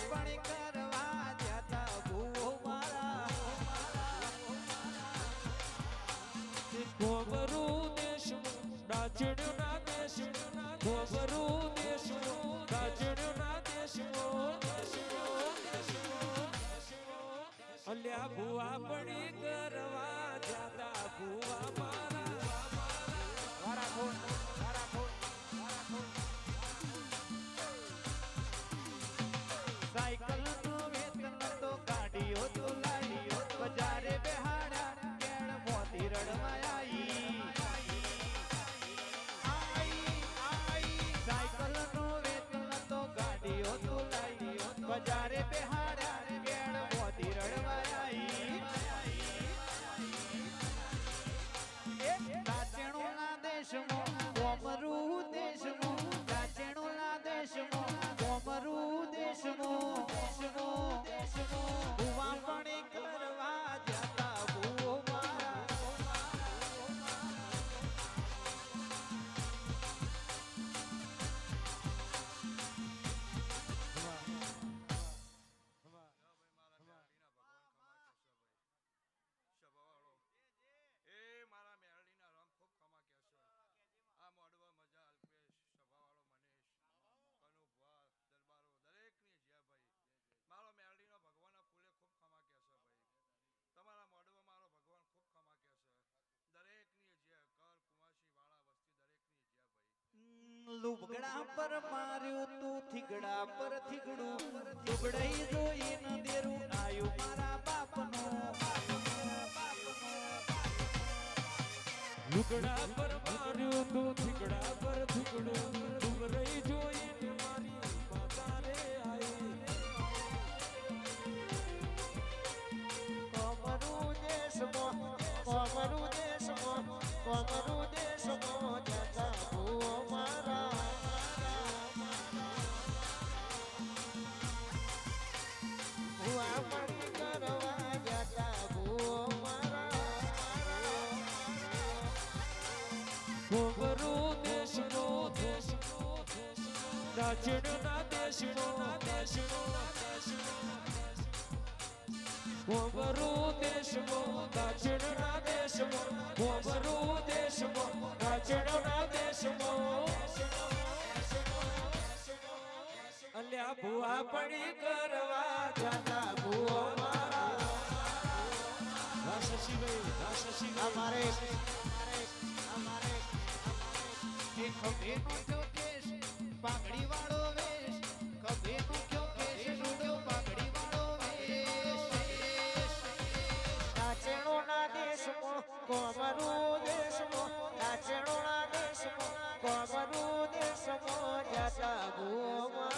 પણ કરવા જતા ભૂવો મારા ગોબરું દેશમાં ડાચણના દેશમાં ગોબરું દેશમાં ડાચણના દેશમાં અલ્યા ભૂવા પડી કરવા જતા ભૂવા મારા વારા ખોટ વારા ખોટ સાયકલ નો વેતન તો ગાડીઓ તો લાડીઓ બજારે બેહાડ્યા કેળ મોતી રડવા આઈ સાયકલ નો વેતન તો ગાડીઓ તો લાડીઓ બજારે બેહાડ્યા કેળ મોતી રડવા આઈ દાચેણોના દેશમાં કોમરું દેશમાં દાચેણોના દેશમાં કોમરું દેશમાં ભૂવા પણ કરવા જતા ભૂવો મારા મારા મેરડીના રામ ખૂબ ખમા કહેશો આ મોડવા મજા અલ્પેશ સભાવાળો મનીષ કનુભા દરબારો દરેકની જ્યાં ભાઈ મારો મેરડીનો ભગવાનના ફૂલે ખૂબ ખમા કહેશો ભાઈ તમારા મોડવા મારો ભગવાન ખૂબ ખમા કહેશે દરેકની જ્યાં કર કુમાસી વાળા વસ્તી દરેકની જ્યાં ભાઈ લુગડા પર માર્યું તું થીગડા પર થીગડું લુગડાઈ જોઈ ન દેરું આયુ મારા બાપનો લુગડા પર માર્યું તું થીગડા પર થીગડું ડુંગરઈ જોઈને મારી માતા રે આઈ કોમરું દેશમાં કોમરું દેશમાં કોમરું દેશમાં જતા ભૂવો મારા ભૂવા પડી કરવા જતા ભૂવો મારા ગોબરું દેશનો ડાચણના દેશનો ગોબરું દેશમાં ડાચણના દેશમાં ગોબરું દેશમાં ડાચણના દેશમાં અલ્યા ભૂવા પડી કરવા જતા ભૂવો મારા શશીભાઈ અમારે ખભેનો કયો કેશ પાઘડી વાળો વેશ ખભેનો કયો કેશ રૂડ્યો પાઘડી વાળો વેશ દાચેણોના દેશમાં કોમરું દેશમાં દાચેણોના દેશમાં કોમરું દેશમાં જતા ભૂવો